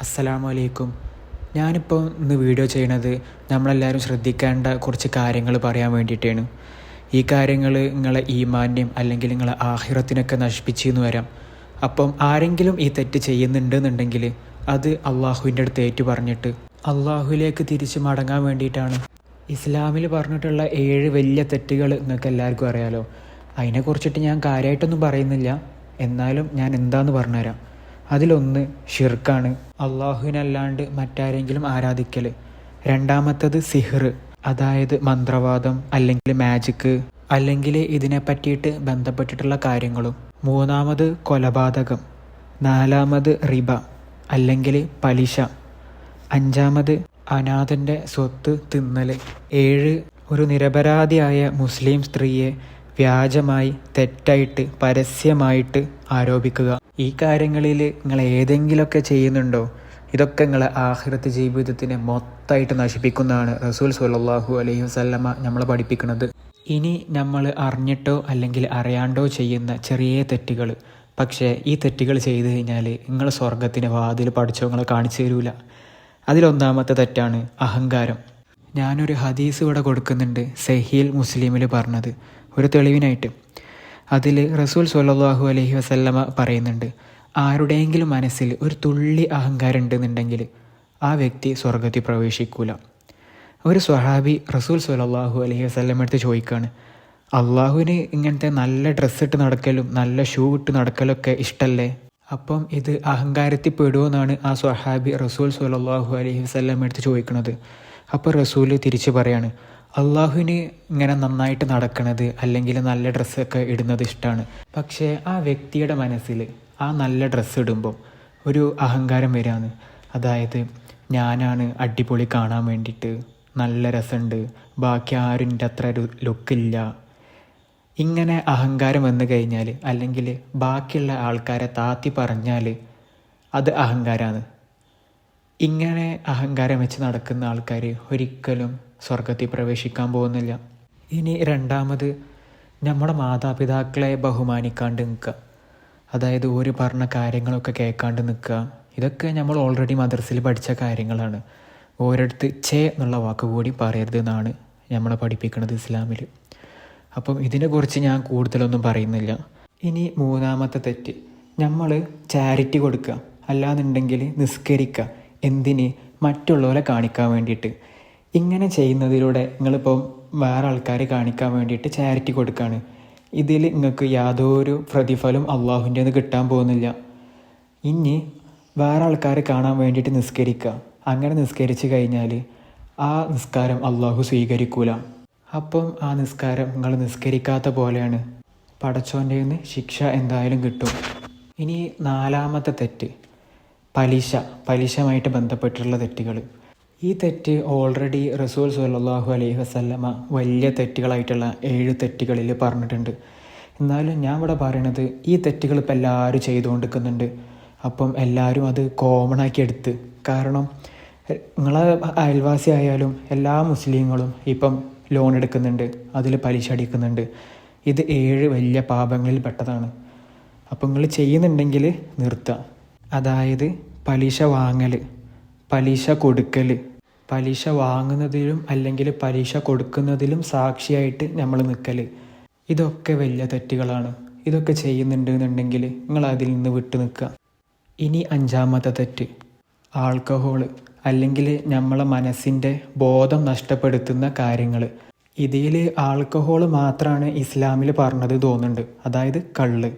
അസ്സലാമു അലൈക്കും. ഞാനിപ്പോൾ ഇന്ന് വീഡിയോ ചെയ്യണത് നമ്മളെല്ലാവരും ശ്രദ്ധിക്കേണ്ട കുറച്ച് കാര്യങ്ങൾ പറയാൻ വേണ്ടിയിട്ടാണ്. ഈ കാര്യങ്ങൾ നിങ്ങളെ ഈമാന്യം അല്ലെങ്കിൽ നിങ്ങളെ ആഖിറത്തിനൊക്കെ നശിപ്പിച്ചെന്ന് വരാം. അപ്പം ആരെങ്കിലും ഈ തെറ്റ് ചെയ്യുന്നുണ്ടെന്നുണ്ടെങ്കിൽ അത് അള്ളാഹുവിൻ്റെ അടുത്ത് ഏറ്റു പറഞ്ഞിട്ട് അള്ളാഹുവിലേക്ക് തിരിച്ച് മടങ്ങാൻ വേണ്ടിയിട്ടാണ്. ഇസ്ലാമിൽ പറഞ്ഞിട്ടുള്ള 7 വലിയ തെറ്റുകൾ നിങ്ങൾക്ക് എല്ലാവർക്കും അറിയാലോ. അതിനെക്കുറിച്ചിട്ട് ഞാൻ കാര്യമായിട്ടൊന്നും പറയുന്നില്ല, എന്നാലും ഞാൻ എന്താന്ന് പറഞ്ഞുതരാം. അതിലൊന്ന് ഷിർക്കാണ്, അള്ളാഹുവിനല്ലാണ്ട് മറ്റാരെങ്കിലും ആരാധിക്കൽ. രണ്ടാമത്തത് സിഹ്ർ, അതായത് മന്ത്രവാദം അല്ലെങ്കിൽ മാജിക്ക് അല്ലെങ്കിൽ ഇതിനെ പറ്റിയിട്ട് ബന്ധപ്പെട്ടിട്ടുള്ള കാര്യങ്ങളും. മൂന്നാമത് കൊലപാതകം. നാലാമത് റിബ അല്ലെങ്കിൽ പലിശ. അഞ്ചാമത് അനാഥൻ്റെ സ്വത്ത് തിന്നൽ. 7 ഒരു നിരപരാധിയായ മുസ്ലിം സ്ത്രീയെ വ്യാജമായി തെറ്റായിട്ട് പരസ്യമായിട്ട് ആരോപിക്കുക. ഈ കാര്യങ്ങളിൽ നിങ്ങൾ ഏതെങ്കിലുമൊക്കെ ചെയ്യുന്നുണ്ടോ? ഇതൊക്കെ നിങ്ങളെ ആഖിറത്ത് ജീവിതത്തിനെ മൊത്തമായിട്ട് നശിപ്പിക്കുന്നതാണ് റസൂൽ സ്വല്ലല്ലാഹു അലൈഹി വസല്ലമ നമ്മളെ പഠിപ്പിക്കുന്നത്. ഇനി നമ്മൾ അറിഞ്ഞിട്ടോ അല്ലെങ്കിൽ അറിയാണ്ടോ ചെയ്യുന്ന ചെറിയ തെറ്റുകൾ, പക്ഷേ ഈ തെറ്റുകൾ ചെയ്തു കഴിഞ്ഞാൽ നിങ്ങൾ സ്വർഗത്തിൻ്റെ വാതിൽ പഠിച്ചവങ്ങളെ കാണിച്ചു തരൂല. അതിലൊന്നാമത്തെ തെറ്റാണ് അഹങ്കാരം. ഞാനൊരു ഹദീസ് ഇവിടെ കൊടുക്കുന്നുണ്ട്, സഹീൽ മുസ്ലിമിൽ പറഞ്ഞത്, ഒരു തെളിവിനായിട്ട്. അതിൽ റസൂൽ സ്വല്ലല്ലാഹു അലൈഹി വസല്ലമ പറയുന്നുണ്ട്, ആരുടെയെങ്കിലും മനസ്സിൽ ഒരു തുള്ളി അഹങ്കാരം ഉണ്ടെന്നുണ്ടെങ്കിൽ ആ വ്യക്തി സ്വർഗത്തിൽ പ്രവേശിക്കൂല. ഒരു സ്വഹാബി റസൂൽ സ്വല്ലല്ലാഹു അലൈഹി വസല്ലമ അടുത്ത് ചോദിക്കുകയാണ്, അള്ളാഹുവിന് ഇങ്ങനത്തെ നല്ല ഡ്രസ്സ് ഇട്ട് നടക്കലും നല്ല ഷൂ ഇട്ട് നടക്കലൊക്കെ ഇഷ്ടല്ലേ? അപ്പം ഇത് അഹങ്കാരത്തിൽ പെടുമെന്നാണ് ആ സ്വഹാബി റസൂൽ സ്വല്ലല്ലാഹു അലൈഹി വസല്ലമ അടുത്ത് ചോദിക്കുന്നത്. അപ്പോൾ റസൂൽ തിരിച്ച് പറയാണ്, അള്ളാഹുവിന് ഇങ്ങനെ നന്നായിട്ട് നടക്കണത് അല്ലെങ്കിൽ നല്ല ഡ്രസ്സൊക്കെ ഇടുന്നത് ഇഷ്ടമാണ്. പക്ഷേ ആ വ്യക്തിയുടെ മനസ്സിൽ ആ നല്ല ഡ്രസ്സ് ഇടുമ്പോൾ ഒരു അഹങ്കാരം വരാന്ന്. അതായത് ഞാനാണ് അടിപൊളി കാണാൻ വേണ്ടിയിട്ട്, നല്ല രസമുണ്ട്, ബാക്കി ആരും എൻ്റെ അത്ര ഒരു ലുക്കില്ല. ഇങ്ങനെ അഹങ്കാരം വന്നു കഴിഞ്ഞാൽ അല്ലെങ്കിൽ ബാക്കിയുള്ള ആൾക്കാരെ താത്തി പറഞ്ഞാൽ അത് അഹങ്കാരമാണ്. ഇങ്ങനെ അഹങ്കാരം വെച്ച് നടക്കുന്ന ആൾക്കാർ ഒരിക്കലും സ്വർഗത്തിൽ പ്രവേശിക്കാൻ പോകുന്നില്ല. ഇനി രണ്ടാമത്, നമ്മുടെ മാതാപിതാക്കളെ ബഹുമാനിക്കാണ്ട് നിൽക്കുക. അതായത് ഒരു പറഞ്ഞ കാര്യങ്ങളൊക്കെ കേൾക്കാണ്ട് നിൽക്കുക. ഇതൊക്കെ നമ്മൾ ഓൾറെഡി മദ്രസയിൽ പഠിച്ച കാര്യങ്ങളാണ്. ഓരോരുത്ത് ചേ എന്നുള്ള വാക്ക് കൂടി പറയരുത് എന്നാണ് നമ്മളെ പഠിപ്പിക്കുന്നത് ഇസ്ലാമിൽ. അപ്പം ഇതിനെക്കുറിച്ച് ഞാൻ കൂടുതലൊന്നും പറയുന്നില്ല. ഇനി മൂന്നാമത്തെ തെറ്റ്, നമ്മൾ ചാരിറ്റി കൊടുക്കുക, അല്ലാന്നുണ്ടെങ്കിൽ നിസ്കരിക്കുക. എന്തിന്? മറ്റുള്ളവരെ കാണിക്കാൻ വേണ്ടിയിട്ട്. ഇങ്ങനെ ചെയ്യുന്നതിലൂടെ നിങ്ങളിപ്പം വേറെ ആൾക്കാരെ കാണിക്കാൻ വേണ്ടിയിട്ട് ചാരിറ്റി കൊടുക്കുകയാണ്. ഇതിൽ നിങ്ങൾക്ക് യാതൊരു പ്രതിഫലം അള്ളാഹുവിൻ്റെ നിന്ന് കിട്ടാൻ പോകുന്നില്ല. ഇനി വേറെ ആൾക്കാരെ കാണാൻ വേണ്ടിയിട്ട് നിസ്കരിക്കുക. അങ്ങനെ നിസ്കരിച്ച് കഴിഞ്ഞാൽ ആ നിസ്കാരം അള്ളാഹു സ്വീകരിക്കൂല. അപ്പം ആ നിസ്കാരം നിങ്ങൾ നിസ്കരിക്കാത്ത പോലെയാണ്. പടച്ചോൻ്റെ നിന്ന് ശിക്ഷ എന്തായാലും കിട്ടും. ഇനി നാലാമത്തെ തെറ്റ്, പലിശയുമായിട്ട് ബന്ധപ്പെട്ടിട്ടുള്ള തെറ്റുകൾ. ഈ തെറ്റ് ഓൾറെഡി റസൂൽ സ്വല്ലല്ലാഹു അലൈഹി വസല്ലമ വലിയ തെറ്റുകളായിട്ടുള്ള 7 തെറ്റുകളിൽ പറഞ്ഞിട്ടുണ്ട്. എന്നാലും ഞാൻ ഇവിടെ പറയണത്, ഈ തെറ്റുകൾ ഇപ്പം എല്ലാവരും ചെയ്തുകൊണ്ടിരിക്കുന്നുണ്ട്. അപ്പം എല്ലാവരും അത് കോമൺ ആക്കി എടുത്ത്, കാരണം നിങ്ങളെ അയൽവാസി ആയാലും എല്ലാ മുസ്ലിങ്ങളും ഇപ്പം ലോൺ എടുക്കുന്നുണ്ട്, അതിൽ പലിശ അടിക്കുന്നുണ്ട്. ഇത് 7 വലിയ പാപങ്ങളിൽ പെട്ടതാണ്. അപ്പം നിങ്ങൾ ചെയ്യുന്നുണ്ടെങ്കിൽ നിർത്തുക. അതായത് പലിശ വാങ്ങൽ, പലിശ കൊടുക്കൽ, പലിശ വാങ്ങുന്നതിലും അല്ലെങ്കിൽ പലിശ കൊടുക്കുന്നതിലും സാക്ഷിയായിട്ട് നമ്മൾ നിൽക്കൽ, ഇതൊക്കെ വലിയ തെറ്റുകളാണ്. ഇതൊക്കെ ചെയ്യുന്നുണ്ടെന്നുണ്ടെങ്കിൽ നിങ്ങൾ അതിൽ നിന്ന് വിട്ടു നിൽക്കുക. ഇനി അഞ്ചാമത്തെ തെറ്റ്, ആൽക്കഹോള് അല്ലെങ്കിൽ നമ്മളെ മനസ്സിൻ്റെ ബോധം നഷ്ടപ്പെടുത്തുന്ന കാര്യങ്ങൾ. ഇതിൽ ആൽക്കഹോള് മാത്രമാണ് ഇസ്ലാമിൽ പറഞ്ഞത് തോന്നുന്നുണ്ട്, അതായത് കള്ള്.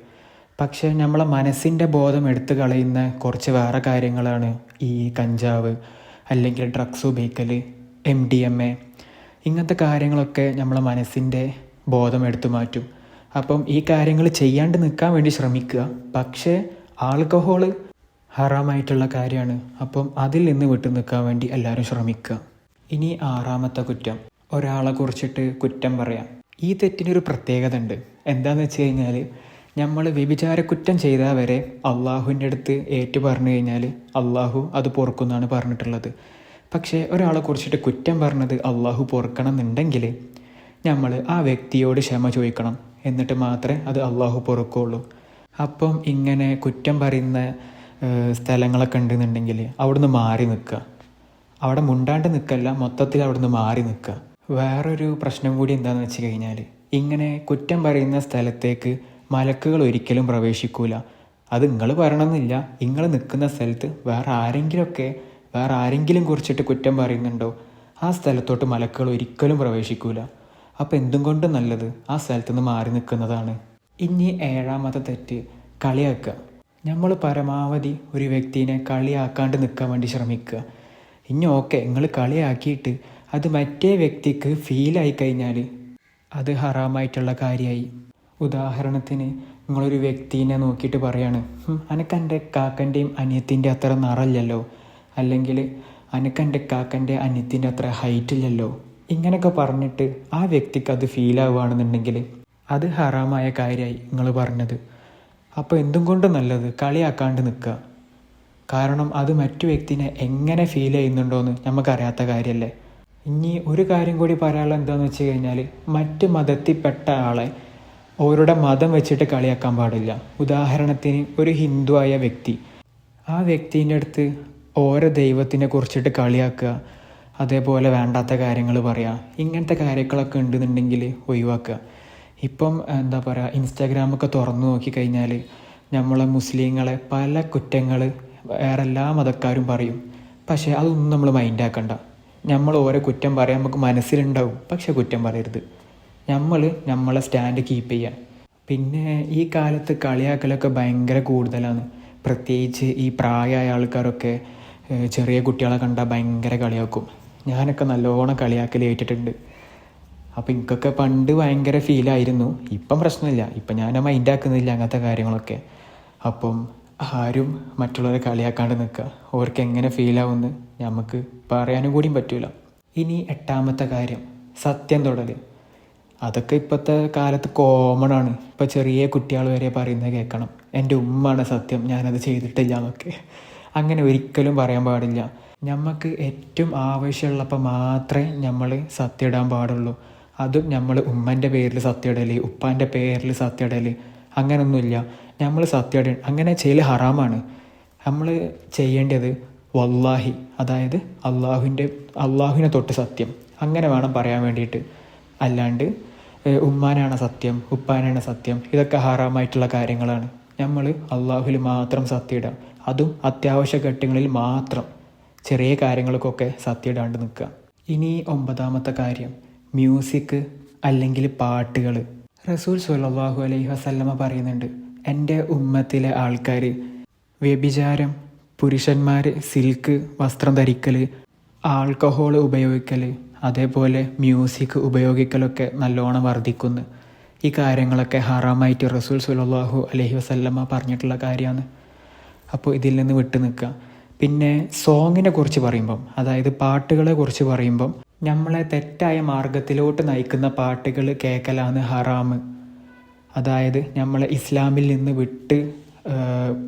പക്ഷേ നമ്മളെ മനസ്സിൻ്റെ ബോധം എടുത്തു കളയുന്ന കുറച്ച് വേറെ കാര്യങ്ങളാണ് ഈ കഞ്ചാവ് അല്ലെങ്കിൽ ഡ്രഗ്സ് ഉപയോഗിക്കൽ, MDMA. ഇങ്ങനത്തെ കാര്യങ്ങളൊക്കെ നമ്മളെ മനസ്സിൻ്റെ ബോധം എടുത്തു മാറ്റും. അപ്പം ഈ കാര്യങ്ങൾ ചെയ്യാണ്ട് നിൽക്കാൻ വേണ്ടി ശ്രമിക്കുക. പക്ഷേ ആൽക്കഹോള് ഹറാമായിട്ടുള്ള കാര്യമാണ്. അപ്പം അതിൽ നിന്ന് വിട്ടു നിൽക്കാൻ വേണ്ടി എല്ലാവരും ശ്രമിക്കുക. ഇനി ആറാമത്തെ കുറ്റം, ഒരാളെ കുറിച്ചിട്ട് കുറ്റം പറയാം. ഈ തെറ്റിനൊരു പ്രത്യേകത ഉണ്ട്. എന്താണെന്ന് വെച്ച് കഴിഞ്ഞാൽ, നമ്മൾ വ്യഭിചാരക്കുറ്റം ചെയ്താൽ വരെ അള്ളാഹുവിൻ്റെ അടുത്ത് ഏറ്റു പറഞ്ഞു കഴിഞ്ഞാൽ അള്ളാഹു അത് പൊറുക്കുമെന്നാണ് പറഞ്ഞിട്ടുള്ളത്. പക്ഷേ ഒരാളെ കുറിച്ചിട്ട് കുറ്റം പറഞ്ഞത് അള്ളാഹു പൊറുക്കണം എന്നുണ്ടെങ്കിൽ നമ്മൾ ആ വ്യക്തിയോട് ക്ഷമ ചോദിക്കണം, എന്നിട്ട് മാത്രമേ അത് അള്ളാഹു പൊറുക്കുള്ളൂ. അപ്പം ഇങ്ങനെ കുറ്റം പറയുന്ന സ്ഥലങ്ങളൊക്കെ ഉണ്ടെന്നുണ്ടെങ്കിൽ അവിടുന്ന് മാറി നിൽക്കുക. അവിടെ മുണ്ടാണ്ട് നിൽക്കല്ല, മൊത്തത്തിൽ അവിടുന്ന് മാറി നിൽക്കുക. വേറൊരു പ്രശ്നം കൂടി എന്താണെന്ന് വെച്ച് കഴിഞ്ഞാൽ, ഇങ്ങനെ കുറ്റം പറയുന്ന സ്ഥലത്തേക്ക് മലക്കുകൾ ഒരിക്കലും പ്രവേശിക്കൂല. അത് നിങ്ങൾ പറയണമെന്നില്ല, നിങ്ങൾ നിൽക്കുന്ന സ്ഥലത്ത് വേറെ ആരെങ്കിലും കുറിച്ചിട്ട് കുറ്റം പറയുന്നുണ്ടോ, ആ സ്ഥലത്തോട്ട് മലക്കുകൾ ഒരിക്കലും പ്രവേശിക്കൂല. അപ്പോൾ എന്തും കൊണ്ടും നല്ലത് ആ സ്ഥലത്തു നിന്ന് മാറി നിൽക്കുന്നതാണ്. ഇനി 7ാമത്തെ തെറ്റ്, കളിയാക്കുക. നമ്മൾ പരമാവധി ഒരു വ്യക്തിനെ കളിയാക്കാണ്ട് നിൽക്കാൻ വേണ്ടി ശ്രമിക്കുക. ഇനി ഓക്കെ, നിങ്ങൾ കളിയാക്കിയിട്ട് അത് മറ്റേ വ്യക്തിക്ക് ഫീലായി കഴിഞ്ഞാൽ അത് ഹറാമായിട്ടുള്ള കാര്യമായി. ഉദാഹരണത്തിന് നിങ്ങളൊരു വ്യക്തിനെ നോക്കിയിട്ട് പറയാണ്, അനക്കെൻ്റെ കാക്കൻ്റെയും അനിയത്തിൻ്റെ അത്ര നിറയില്ലല്ലോ, അല്ലെങ്കിൽ അനക്കെൻ്റെ കാക്കൻ്റെ അനിയത്തിൻ്റെ അത്ര ഹൈറ്റില്ലല്ലോ, ഇങ്ങനെയൊക്കെ പറഞ്ഞിട്ട് ആ വ്യക്തിക്ക് അത് ഫീലാവുകയാണെന്നുണ്ടെങ്കിൽ അത് ഹറാമായ കാര്യമായി നിങ്ങൾ പറഞ്ഞത്. അപ്പോൾ എന്തും കൊണ്ട് നല്ലത് കളിയാക്കാണ്ട് നിൽക്കുക. കാരണം അത് മറ്റു വ്യക്തിനെ എങ്ങനെ ഫീൽ ചെയ്യുന്നുണ്ടോയെന്ന് നമുക്കറിയാത്ത കാര്യമല്ലേ. ഇനി ഒരു കാര്യം കൂടി പറയാനുള്ളത് എന്താണെന്ന് വെച്ച് കഴിഞ്ഞാൽ, മറ്റ് മതത്തിൽപ്പെട്ട ആളെ അവരുടെ മതം വെച്ചിട്ട് കളിയാക്കാൻ പാടില്ല. ഉദാഹരണത്തിന് ഒരു ഹിന്ദു ആയ വ്യക്തി, ആ വ്യക്തിൻ്റെ അടുത്ത് ഓരോ ദൈവത്തിനെ കുറിച്ചിട്ട് കളിയാക്കുക, അതേപോലെ വേണ്ടാത്ത കാര്യങ്ങൾ പറയുക, ഇങ്ങനത്തെ കാര്യങ്ങളൊക്കെ ഉണ്ടെന്നുണ്ടെങ്കിൽ ഒഴിവാക്കുക. ഇപ്പം എന്താ പറയുക, ഇൻസ്റ്റാഗ്രാമൊക്കെ തുറന്നു നോക്കിക്കഴിഞ്ഞാൽ നമ്മളെ മുസ്ലിങ്ങളെ പല കുറ്റങ്ങൾ വേറെ എല്ലാ മതക്കാരും പറയും. പക്ഷേ അതൊന്നും നമ്മൾ മൈൻഡാക്കണ്ട. നമ്മൾ ഓരോ കുറ്റം പറയാൻ നമുക്ക് മനസ്സിലുണ്ടാവും, പക്ഷെ കുറ്റം പറയരുത്. നമ്മളെ സ്റ്റാൻഡ് കീപ്പ് ചെയ്യുക. പിന്നെ ഈ കാലത്ത് കളിയാക്കലൊക്കെ ഭയങ്കര കൂടുതലാണ്. പ്രത്യേകിച്ച് ഈ പ്രായമായ ആൾക്കാരൊക്കെ ചെറിയ കുട്ടികളെ കണ്ടാൽ ഭയങ്കര കളിയാക്കും. ഞാനൊക്കെ നല്ലോണം കളിയാക്കൽ ഏറ്റിട്ടുണ്ട്. അപ്പോൾ എനിക്കൊക്കെ പണ്ട് ഭയങ്കര ഫീലായിരുന്നു. ഇപ്പം പ്രശ്നമില്ല, ഇപ്പം ഞാൻ മൈൻഡാക്കുന്നില്ല അങ്ങനത്തെ കാര്യങ്ങളൊക്കെ. അപ്പം ആരും മറ്റുള്ളവരെ കളിയാക്കാണ്ട് നിൽക്കുക. അവർക്ക് എങ്ങനെ ഫീലാവുമെന്ന് നമുക്ക് പറയാനും കൂടിയും പറ്റൂല. ഇനി 8ാമത്തെ കാര്യം, സത്യം തൊടൽ. അതൊക്കെ ഇപ്പോഴത്തെ കാലത്ത് കോമൺ ആണ്. ഇപ്പോൾ ചെറിയ കുട്ടികൾ വരെ പറയുന്നത് കേൾക്കണം, എൻ്റെ ഉമ്മാണ് സത്യം, ഞാനത് ചെയ്തിട്ടില്ല എന്നൊക്കെ. അങ്ങനെ ഒരിക്കലും പറയാൻ പാടില്ല. നമുക്ക് ഏറ്റവും ആവശ്യമുള്ളപ്പോൾ മാത്രമേ നമ്മൾ സത്യം ഇടാൻ പാടുള്ളൂ. അതും നമ്മൾ ഉമ്മൻ്റെ പേരിൽ സത്യം ഇടൽ, ഉപ്പാൻ്റെ പേരിൽ സത്യം ഇടൽ, അങ്ങനെയൊന്നുമില്ല. നമ്മൾ സത്യം ഇട അങ്ങനെ ചെയ്യൽ ഹറാമാണ്. നമ്മൾ ചെയ്യേണ്ടത് വല്ലാഹി, അതായത് അള്ളാഹുവിനെ തൊട്ട് സത്യം, അങ്ങനെ വേണം പറയാൻ വേണ്ടിയിട്ട്. അല്ലാണ്ട് ഉമ്മാനാണ് സത്യം, ഉപ്പാനാണ് സത്യം, ഇതൊക്കെ ഹറാമായിട്ടുള്ള കാര്യങ്ങളാണ്. നമ്മൾ അള്ളാഹുവിൽ മാത്രം സത്യം ഇടാം. അതും അത്യാവശ്യ ഘട്ടങ്ങളിൽ മാത്രം, ചെറിയ കാര്യങ്ങൾക്കൊക്കെ സത്യം ഇടാണ്ട് നിൽക്കുക. ഇനി 9ാമത്തെ കാര്യം, മ്യൂസിക് അല്ലെങ്കിൽ പാട്ടുകൾ. റസൂൽ സ്വല്ലല്ലാഹു അലൈഹി വസല്ലമ പറയുന്നുണ്ട്, എൻ്റെ ഉമ്മത്തിലെ ആൾക്കാർ വ്യഭിചാരം, പുരുഷന്മാർ സിൽക്ക് വസ്ത്രം ധരിക്കൽ, ആൾക്കഹോൾ ഉപയോഗിക്കൽ, അതേപോലെ മ്യൂസിക് ഉപയോഗിക്കലൊക്കെ നല്ലോണം വർദ്ധിക്കുന്നു. ഈ കാര്യങ്ങളൊക്കെ ഹറാമായിട്ട് റസൂൽ സ്വല്ലല്ലാഹു അലൈഹി വസല്ലമ പറഞ്ഞിട്ടുള്ള കാര്യമാണ്. അപ്പോൾ ഇതിൽ നിന്ന് വിട്ടു നിൽക്കുക. പിന്നെ സോങ്ങിനെ കുറിച്ച് പറയുമ്പം, അതായത് പാട്ടുകളെ കുറിച്ച് പറയുമ്പം, നമ്മളെ തെറ്റായ മാർഗത്തിലോട്ട് നയിക്കുന്ന പാട്ടുകൾ കേൾക്കലാണ് ഹറാമ്. അതായത് നമ്മളെ ഇസ്ലാമിൽ നിന്ന് വിട്ട്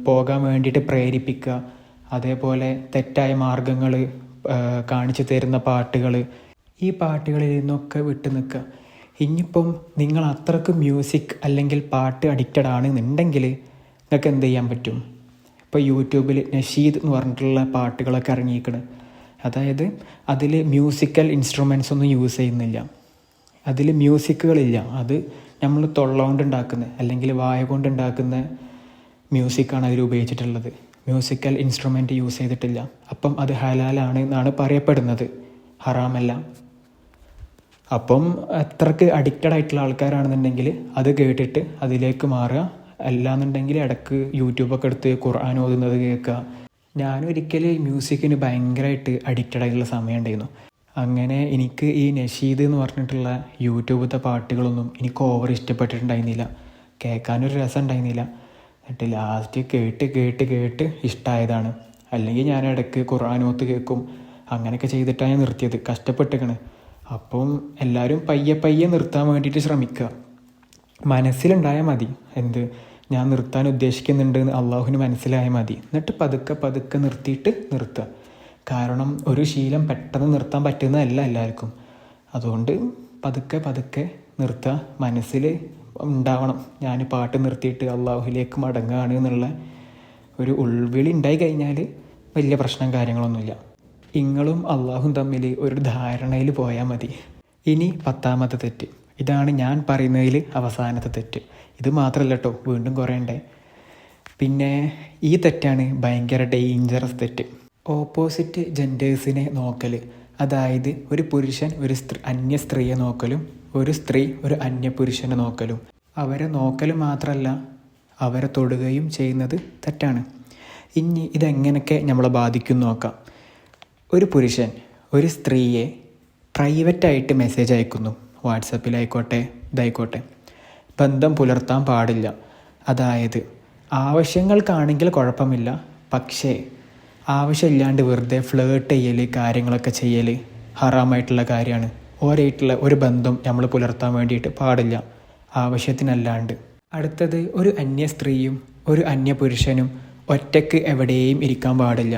പോകാൻ വേണ്ടിയിട്ട് പ്രേരിപ്പിക്കുക, അതേപോലെ തെറ്റായ മാർഗങ്ങൾ കാണിച്ചു തരുന്ന പാട്ടുകൾ, ഈ പാട്ടുകളിൽ നിന്നൊക്കെ വിട്ടു നിൽക്കുക. ഇനിയിപ്പം നിങ്ങൾ അത്രക്ക് മ്യൂസിക് അല്ലെങ്കിൽ പാട്ട് അഡിക്റ്റഡ് ആണെന്നുണ്ടെങ്കിൽ നിങ്ങൾക്ക് എന്ത് ചെയ്യാൻ പറ്റും? ഇപ്പോൾ യൂട്യൂബിൽ നഷീദ് എന്ന് പറഞ്ഞിട്ടുള്ള പാട്ടുകളൊക്കെ ഇറങ്ങിയിരിക്കണം. അതായത് അതിൽ മ്യൂസിക്കൽ ഇൻസ്ട്രുമെൻസ് ഒന്നും യൂസ് ചെയ്യുന്നില്ല, അതിൽ മ്യൂസിക്കുകളില്ല. അത് നമ്മൾ തൊള്ള കൊണ്ടുണ്ടാക്കുന്ന അല്ലെങ്കിൽ വായ കൊണ്ടുണ്ടാക്കുന്ന മ്യൂസിക്കാണ് അതിൽ ഉപയോഗിച്ചിട്ടുള്ളത്. മ്യൂസിക്കൽ ഇൻസ്ട്രുമെൻറ്റ് യൂസ് ചെയ്തിട്ടില്ല. അപ്പം അത് ഹലാലാണ് എന്നാണ് പറയപ്പെടുന്നത്, ഹറാമല്ല. അപ്പം അത്രക്ക് അഡിക്റ്റഡ് ആയിട്ടുള്ള ആൾക്കാരാണെന്നുണ്ടെങ്കിൽ അത് കേട്ടിട്ട് അതിലേക്ക് മാറുക. അല്ലാന്നുണ്ടെങ്കിൽ ഇടയ്ക്ക് യൂട്യൂബൊക്കെ എടുത്ത് ഖുർആൻ ഓതുന്നത് കേൾക്കുക. ഞാനൊരിക്കൽ മ്യൂസിക്കിന് ഭയങ്കരമായിട്ട് അഡിക്റ്റഡ് ആയിട്ടുള്ള സമയം ഉണ്ടായിരുന്നു. അങ്ങനെ എനിക്ക് ഈ നഷീദ് എന്ന് പറഞ്ഞിട്ടുള്ള യൂട്യൂബത്തെ പാട്ടുകളൊന്നും എനിക്ക് ഓവർ ഇഷ്ടപ്പെട്ടിട്ടുണ്ടായിരുന്നില്ല, കേൾക്കാനൊരു രസം ഉണ്ടായിരുന്നില്ല. എന്നിട്ട് ലാസ്റ്റ് കേട്ട് ഇഷ്ടമായതാണ്. അല്ലെങ്കിൽ ഞാൻ ഇടയ്ക്ക് ഖുർആനോത്ത് കേൾക്കും. അങ്ങനെയൊക്കെ ചെയ്തിട്ടാണ് ഞാൻ നിർത്തിയത്, കഷ്ടപ്പെട്ടിക്കണ്. അപ്പം എല്ലാവരും പയ്യെ നിർത്താൻ വേണ്ടിയിട്ട് ശ്രമിക്കുക. മനസ്സിലുണ്ടായാൽ മതി എന്ത് ഞാൻ നിർത്താൻ ഉദ്ദേശിക്കുന്നുണ്ട് എന്ന് അള്ളാഹുവിന് മനസ്സിലായാൽ മതി. എന്നിട്ട് പതുക്കെ നിർത്തിയിട്ട് നിർത്തുക. കാരണം ഒരു ശീലം പെട്ടെന്ന് നിർത്താൻ പറ്റുന്നതല്ല എല്ലാവർക്കും. അതുകൊണ്ട് പതുക്കെ നിർത്തുക. മനസ്സിൽ ഉണ്ടാവണം, ഞാൻ പാട്ട് നിർത്തിയിട്ട് അള്ളാഹുവിലേക്ക് മടങ്ങുകയാണ് എന്നുള്ള ഒരു ഉൾവിളി ഉണ്ടായി കഴിഞ്ഞാൽ വലിയ പ്രശ്നം കാര്യങ്ങളൊന്നുമില്ല. നിങ്ങളും അള്ളാഹും തമ്മിൽ ഒരു ധാരണയിൽ പോയാൽ മതി. ഇനി 10ാമത്തെ തെറ്റ്, ഇതാണ് ഞാൻ പറയുന്നതിൽ അവസാനത്തെ തെറ്റ്. ഇത് മാത്രമല്ല കേട്ടോ, വീണ്ടും കുറേ ഉണ്ട്. പിന്നെ ഈ തെറ്റാണ് ഭയങ്കര ഡേഞ്ചറസ് തെറ്റ്. ഓപ്പോസിറ്റ് ജെൻഡേഴ്സിനെ നോക്കൽ. അതായത് ഒരു പുരുഷൻ ഒരു അന്യ സ്ത്രീയെ നോക്കലും ഒരു സ്ത്രീ ഒരു അന്യ പുരുഷനെ നോക്കലും. അവരെ നോക്കൽ മാത്രമല്ല, അവരെ തൊടുകയും ചെയ്യുന്നത് തെറ്റാണ്. ഇനി ഇതെങ്ങനെയൊക്കെ നമ്മളെ ബാധിക്കും നോക്കാം. ഒരു പുരുഷൻ ഒരു സ്ത്രീയെ പ്രൈവറ്റായിട്ട് മെസ്സേജ് അയക്കുന്നു, വാട്സപ്പിലായിക്കോട്ടെ ഇതായിക്കോട്ടെ, ബന്ധം പുലർത്താൻ പാടില്ല. അതായത് ആവശ്യങ്ങൾക്കാണെങ്കിൽ കുഴപ്പമില്ല, പക്ഷേ ആവശ്യമില്ലാണ്ട് വെറുതെ ഫ്ലേർട്ട് ചെയ്യൽ, കാര്യങ്ങളൊക്കെ ചെയ്യൽ ഹറാമായിട്ടുള്ള കാര്യമാണ്. ഓരായിട്ടുള്ള ഒരു ബന്ധം നമ്മൾ പുലർത്താൻ വേണ്ടിയിട്ട് പാടില്ല, ആവശ്യത്തിനല്ലാണ്ട്. അടുത്തത്, ഒരു അന്യ സ്ത്രീയും ഒരു അന്യ പുരുഷനും ഒറ്റയ്ക്ക് എവിടെയും ഇരിക്കാൻ പാടില്ല.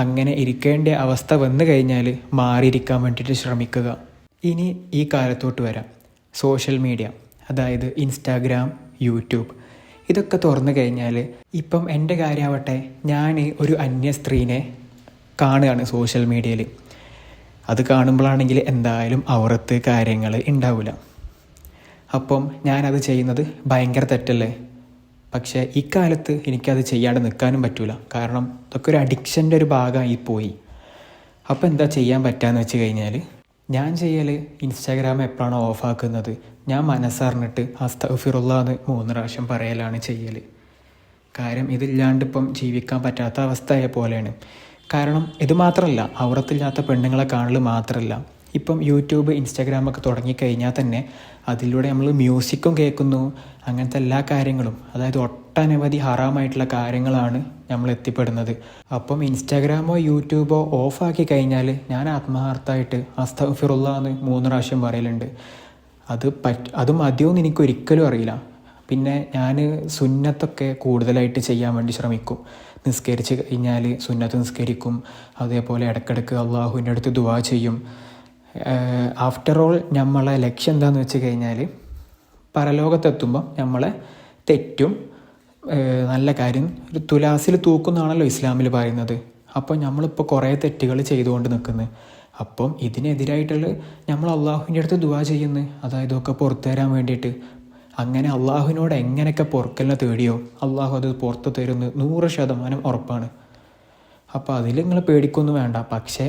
അങ്ങനെ ഇരിക്കേണ്ട അവസ്ഥ വന്നു കഴിഞ്ഞാൽ മാറിയിരിക്കാൻ വേണ്ടിയിട്ട് ശ്രമിക്കുക. ഇനി ഈ കാലത്തോട്ട് വരാം. സോഷ്യൽ മീഡിയ, അതായത് ഇൻസ്റ്റാഗ്രാം, യൂട്യൂബ്, ഇതൊക്കെ തുറന്നു കഴിഞ്ഞാൽ ഇപ്പം എൻ്റെ കാര്യമാവട്ടെ, ഞാൻ ഒരു അന്യ സ്ത്രീനെ കാണുകയാണ് സോഷ്യൽ മീഡിയയിൽ. അത് കാണുമ്പോഴാണെങ്കിൽ എന്തായാലും ഔറത്ത് കാര്യങ്ങൾ ഉണ്ടാവില്ല. അപ്പം ഞാനത് ചെയ്യുന്നത് ഭയങ്കര തെറ്റല്ലേ? പക്ഷേ ഇക്കാലത്ത് എനിക്കത് ചെയ്യാണ്ട് നിൽക്കാനും പറ്റില്ല. കാരണം ഇതൊക്കെ ഒരു അഡിക്ഷൻ്റെ ഒരു ഭാഗമായി പോയി. അപ്പോൾ എന്താ ചെയ്യാൻ പറ്റുകയെന്ന് വെച്ച് കഴിഞ്ഞാൽ, ഞാൻ ചെയ്യൽ ഇൻസ്റ്റാഗ്രാം എപ്പോഴാണോ ഓഫാക്കുന്നത്, ഞാൻ മനസ്സറിഞ്ഞിട്ട് അസ്തഗ്ഫിറുല്ലാഹ് എന്ന് 3 പ്രാവശ്യം പറയലാണ് ചെയ്യൽ. കാര്യം ഇതില്ലാണ്ട് ഇപ്പം ജീവിക്കാൻ പറ്റാത്ത അവസ്ഥയായ പോലെയാണ്. കാരണം ഇത് മാത്രമല്ല, ഔറത്തില്ലാത്ത പെണ്ണുങ്ങളെ കാണൽ മാത്രമല്ല, ഇപ്പം യൂട്യൂബ്, ഇൻസ്റ്റാഗ്രാമൊക്കെ തുടങ്ങിക്കഴിഞ്ഞാൽ തന്നെ അതിലൂടെ നമ്മൾ മ്യൂസിക്കും കേൾക്കുന്നു. അങ്ങനത്തെ എല്ലാ കാര്യങ്ങളും, അതായത് ഒട്ടനവധി ഹറാമായിട്ടുള്ള കാര്യങ്ങളാണ് നമ്മൾ എത്തിപ്പെടുന്നത്. അപ്പം ഇൻസ്റ്റാഗ്രാമോ യൂട്യൂബോ ഓഫാക്കി കഴിഞ്ഞാൽ ഞാൻ ആത്മാർത്ഥമായിട്ട് അസ്തഗ്ഫിറുല്ലാഹ് എന്ന് 3 പ്രാവശ്യം പറയലുണ്ട്. അത് മതിയോന്ന് എനിക്കൊരിക്കലും അറിയില്ല. പിന്നെ ഞാൻ സുന്നത്തൊക്കെ കൂടുതലായിട്ട് ചെയ്യാൻ വേണ്ടി ശ്രമിക്കും. നിസ്കരിച്ച് കഴിഞ്ഞാൽ സുന്നത്ത് നിസ്കരിക്കും. അതേപോലെ ഇടയ്ക്കിടയ്ക്ക് അള്ളാഹുവിൻ്റെ അടുത്ത് ദുആ ചെയ്യും. ആഫ്റ്റർ ഓൾ നമ്മളെ ലക്ഷ്യം എന്താണെന്ന് വെച്ച് കഴിഞ്ഞാൽ, പരലോകത്തെത്തുമ്പം നമ്മളെ തെറ്റും നല്ല കാര്യം ഒരു തുലാസിൽ തൂക്കുന്നാണല്ലോ ഇസ്ലാമിൽ പറയുന്നത്. അപ്പോൾ നമ്മളിപ്പോൾ കുറേ തെറ്റുകൾ ചെയ്തുകൊണ്ട് നിൽക്കുന്നത്. അപ്പം ഇതിനെതിരായിട്ടുള്ള നമ്മൾ അള്ളാഹുവിൻ്റെ അടുത്ത് ദുആ ചെയ്യുന്നു, അതായത് ഒക്കെ പുറത്തു തരാൻ വേണ്ടിയിട്ട്. അങ്ങനെ അള്ളാഹുവിനോട് എങ്ങനെയൊക്കെ പൊറുക്കലിനെ തേടിയോ അള്ളാഹു അത് പുറത്ത് തരുന്നത് 100% ഉറപ്പാണ്. അപ്പോൾ അതിൽ നിങ്ങൾ പേടിക്കൊന്നും വേണ്ട. പക്ഷേ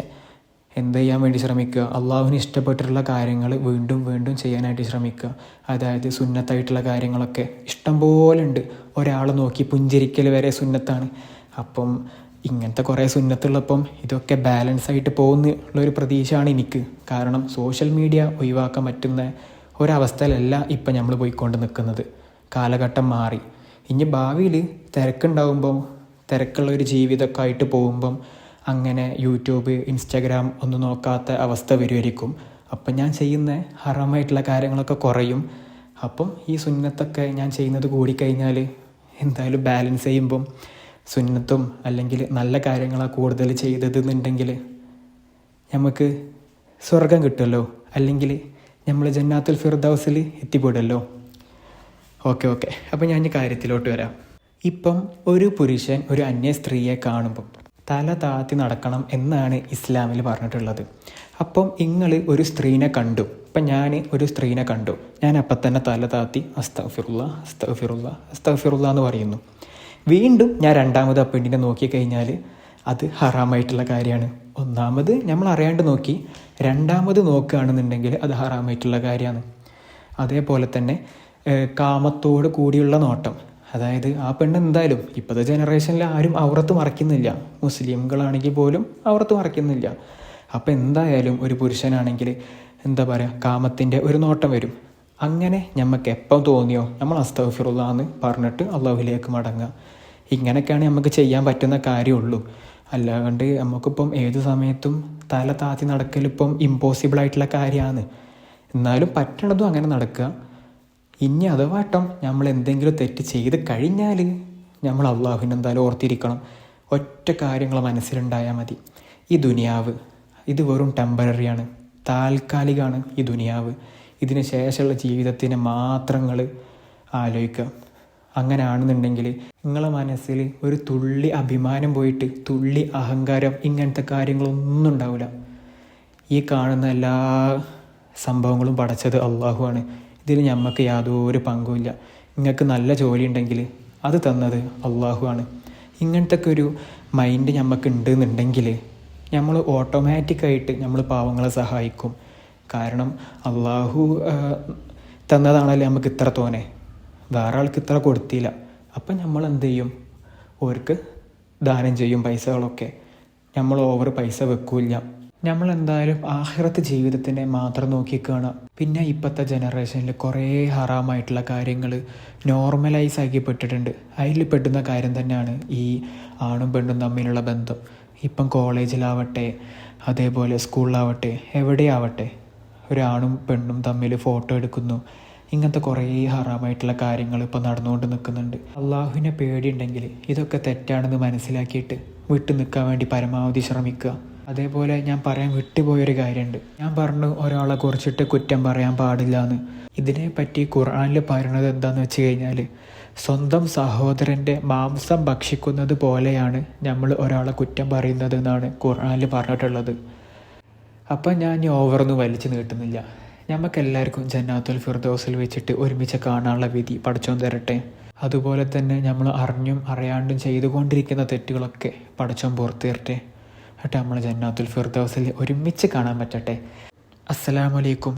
എന്ത് ചെയ്യാൻ വേണ്ടി ശ്രമിക്കുക, അള്ളാഹുവിന് ഇഷ്ടപ്പെട്ടിട്ടുള്ള കാര്യങ്ങൾ വീണ്ടും വീണ്ടും ചെയ്യാനായിട്ട് ശ്രമിക്കുക. അതായത് സുന്നത്തായിട്ടുള്ള കാര്യങ്ങളൊക്കെ ഇഷ്ടം പോലെ ഉണ്ട്. ഒരാളെ നോക്കി പുഞ്ചിരിക്കൽ വരെ സുന്നത്താണ്. അപ്പം ഇങ്ങനത്തെ കുറേ സുന്നത്തുള്ളപ്പം ഇതൊക്കെ ബാലൻസ് ആയിട്ട് പോകുന്നുള്ളൊരു പ്രതീക്ഷയാണ് എനിക്ക്. കാരണം സോഷ്യൽ മീഡിയ ഒഴിവാക്കാൻ പറ്റുന്ന ഒരവസ്ഥയിലല്ല ഇപ്പം നമ്മൾ പോയിക്കൊണ്ട് നിൽക്കുന്നത്. കാലഘട്ടം മാറി. ഇനി ഭാവിയിൽ തിരക്കുണ്ടാകുമ്പം, തിരക്കുള്ള ഒരു ജീവിതമൊക്കെ ആയിട്ട് പോകുമ്പം അങ്ങനെ യൂട്യൂബ്, ഇൻസ്റ്റാഗ്രാം ഒന്നും നോക്കാത്ത അവസ്ഥ വരുമായിരിക്കും. അപ്പം ഞാൻ ചെയ്യുന്ന ഹറാമായിട്ടുള്ള കാര്യങ്ങളൊക്കെ കുറയും. അപ്പം ഈ സുന്നത്തൊക്കെ ഞാൻ ചെയ്യുന്നത് കൂടിക്കഴിഞ്ഞാൽ എന്തായാലും ബാലൻസ് ചെയ്യുമ്പം സുന്നത്തും അല്ലെങ്കിൽ നല്ല കാര്യങ്ങളാണ് കൂടുതൽ ചെയ്തതെന്നുണ്ടെങ്കിൽ നമുക്ക് സ്വർഗം കിട്ടുമല്ലോ, അല്ലെങ്കിൽ നമ്മൾ ജന്നാത്തുൽ ഫിർദൗസിൽ എത്തിപ്പെടുമല്ലോ. ഓക്കെ. അപ്പം ഞാൻ ഈ കാര്യത്തിലോട്ട് വരാം. ഇപ്പം ഒരു പുരുഷൻ ഒരു അന്യ സ്ത്രീയെ കാണുമ്പം തല താത്തി നടക്കണം എന്നാണ് ഇസ്ലാമിൽ പറഞ്ഞിട്ടുള്ളത്. അപ്പം നിങ്ങൾ ഒരു സ്ത്രീനെ കണ്ടു, ഇപ്പം ഞാൻ ഒരു സ്ത്രീനെ കണ്ടു, ഞാൻ അപ്പം തന്നെ തല താത്തി അസ്തഗ്ഫിറുല്ലാഹ് എന്ന് പറയുന്നു. വീണ്ടും ഞാൻ രണ്ടാമത് ആ പെണ്ണിനെ നോക്കിക്കഴിഞ്ഞാൽ അത് ഹറാമായിട്ടുള്ള കാര്യമാണ്. ഒന്നാമത് നമ്മൾ അറിയാണ്ട് നോക്കി, രണ്ടാമത് നോക്കുകയാണെന്നുണ്ടെങ്കിൽ അത് ഹറാമായിട്ടുള്ള കാര്യമാണ്. അതേപോലെ തന്നെ കാമത്തോട് കൂടിയുള്ള നോട്ടം, അതായത് ആ പെണ്ണ് എന്തായാലും ഇപ്പോഴത്തെ ജനറേഷനിൽ ആരും ഔറത്ത് മറയ്ക്കുന്നില്ല, മുസ്ലിംകളാണെങ്കിൽ പോലും ഔറത്ത് മറയ്ക്കുന്നില്ല. അപ്പം എന്തായാലും ഒരു പുരുഷനാണെങ്കിൽ എന്താ പറയുക, കാമത്തിൻ്റെ ഒരു നോട്ടം വരും. അങ്ങനെ നമുക്ക് എപ്പം തോന്നിയോ നമ്മൾ അസ്തഗ്ഫിറുല്ലാഹ് എന്ന് പറഞ്ഞിട്ട് അള്ളാഹുവിലേക്ക് മടങ്ങുക. ഇങ്ങനെയൊക്കെയാണ് നമുക്ക് ചെയ്യാൻ പറ്റുന്ന കാര്യമുള്ളൂ. അല്ലാണ്ട് നമുക്കിപ്പം ഏത് സമയത്തും തല താത്തി നടക്കലിപ്പം ഇമ്പോസിബിളായിട്ടുള്ള കാര്യമാണ്. എന്നാലും പറ്റണതും അങ്ങനെ നടക്കുക. ഇനി അഥവാട്ടം നമ്മൾ എന്തെങ്കിലും തെറ്റ് ചെയ്ത് കഴിഞ്ഞാൽ നമ്മൾ അള്ളാഹുവിനെ എന്തായാലും ഓർത്തിരിക്കണം. ഒറ്റ കാര്യങ്ങൾ മനസ്സിലുണ്ടായാൽ മതി. ഈ ദുനിയാവ് ഇത് വെറും ടെമ്പററിയാണ്, താൽക്കാലികമാണ് ഈ ദുനിയാവ്. ഇതിന് ശേഷമുള്ള ജീവിതത്തിന് മാത്രങ്ങൾ ആലോചിക്കുക. അങ്ങനെയാണെന്നുണ്ടെങ്കിൽ നിങ്ങളെ മനസ്സിൽ ഒരു തുള്ളി അഭിമാനം പോയിട്ട് തുള്ളി അഹങ്കാരം ഇങ്ങനത്തെ കാര്യങ്ങളൊന്നും ഉണ്ടാവില്ല. ഈ കാണുന്ന എല്ലാ സംഭവങ്ങളും പടച്ചത് അള്ളാഹുവാണ്. ഇതിൽ നമുക്ക് യാതൊരു പങ്കുമില്ല. നിങ്ങൾക്ക് നല്ല ജോലി ഉണ്ടെങ്കിൽ അത് തന്നത് അള്ളാഹുവാണ്. ഇങ്ങനത്തെ ഒക്കെ ഒരു മൈൻഡ് നമുക്ക് ഉണ്ടെന്നുണ്ടെങ്കിൽ നമ്മൾ ഓട്ടോമാറ്റിക്കായിട്ട് നമ്മൾ പാവങ്ങളെ സഹായിക്കും. കാരണം അള്ളാഹു തന്നതാണല്ലോ നമുക്ക് ഇത്ര തോനെ, വേറെ ആൾക്ക് ഇത്ര കൊടുത്തില്ല. അപ്പം നമ്മൾ എന്ത് ചെയ്യും? ഓർക്ക് ദാനം ചെയ്യും പൈസകളൊക്കെ. നമ്മൾ ഓവർ പൈസ വെക്കില്ല. നമ്മളെന്തായാലും ആഖിറത്ത് ജീവിതത്തിനെ മാത്രം നോക്കി കാണാം. പിന്നെ ഇപ്പോഴത്തെ ജനറേഷനിൽ കുറേ ഹറാമായിട്ടുള്ള കാര്യങ്ങൾ നോർമലൈസ് ആക്കിപ്പെട്ടിട്ടുണ്ട്. അതിൽ പെട്ടുന്ന കാര്യം തന്നെയാണ് ഈ ആണും പെണ്ണും തമ്മിലുള്ള ബന്ധം. ഇപ്പം കോളേജിലാവട്ടെ, അതേപോലെ സ്കൂളിലാവട്ടെ, എവിടെയാവട്ടെ ഒരാണും പെണ്ണും തമ്മിൽ ഫോട്ടോ എടുക്കുന്നു. ഇങ്ങനത്തെ കുറേ ഹറാമായിട്ടുള്ള കാര്യങ്ങൾ ഇപ്പോൾ നടന്നുകൊണ്ട് നിൽക്കുന്നുണ്ട്. അള്ളാഹുവിനെ പേടിയുണ്ടെങ്കിൽ ഇതൊക്കെ തെറ്റാണെന്ന് മനസ്സിലാക്കിയിട്ട് വിട്ടു നിൽക്കാൻ വേണ്ടി പരമാവധി ശ്രമിക്കുക. അതേപോലെ ഞാൻ പറയാൻ വിട്ടുപോയൊരു കാര്യമുണ്ട്. ഞാൻ പറഞ്ഞു ഒരാളെ കുറിച്ചിട്ട് കുറ്റം പറയാൻ പാടില്ല എന്ന്. ഇതിനെപ്പറ്റി ഖുർആനിൽ പറയുന്നത് എന്താണെന്ന് വെച്ച് കഴിഞ്ഞാൽ, സ്വന്തം സഹോദരൻ്റെ മാംസം ഭക്ഷിക്കുന്നത് പോലെയാണ് നമ്മൾ ഒരാളെ കുറ്റം പറയുന്നത് എന്നാണ് ഖുർആനിൽ പറഞ്ഞിട്ടുള്ളത്. അപ്പം ഞാൻ ഓവറൊന്നും വലിച്ചു നീട്ടുന്നില്ല. നമുക്കെല്ലാവർക്കും ജന്നാത്തുൽ ഫിർദൗസിൽ വെച്ചിട്ട് ഒരുമിച്ച് കാണാനുള്ള വിധി പടച്ചോൻ തരട്ടെ. അതുപോലെ തന്നെ നമ്മൾ അറിഞ്ഞും അറിയാണ്ടും ചെയ്തുകൊണ്ടിരിക്കുന്ന തെറ്റുകളൊക്കെ പടച്ചോൻ പുറത്തു തരട്ടെ. എന്നിട്ട് നമ്മൾ ജന്നാത്തുൽ ഫിർദൗസിൽ ഒരുമിച്ച് കാണാൻ പറ്റട്ടെ. അസ്സലാമു അലൈക്കും.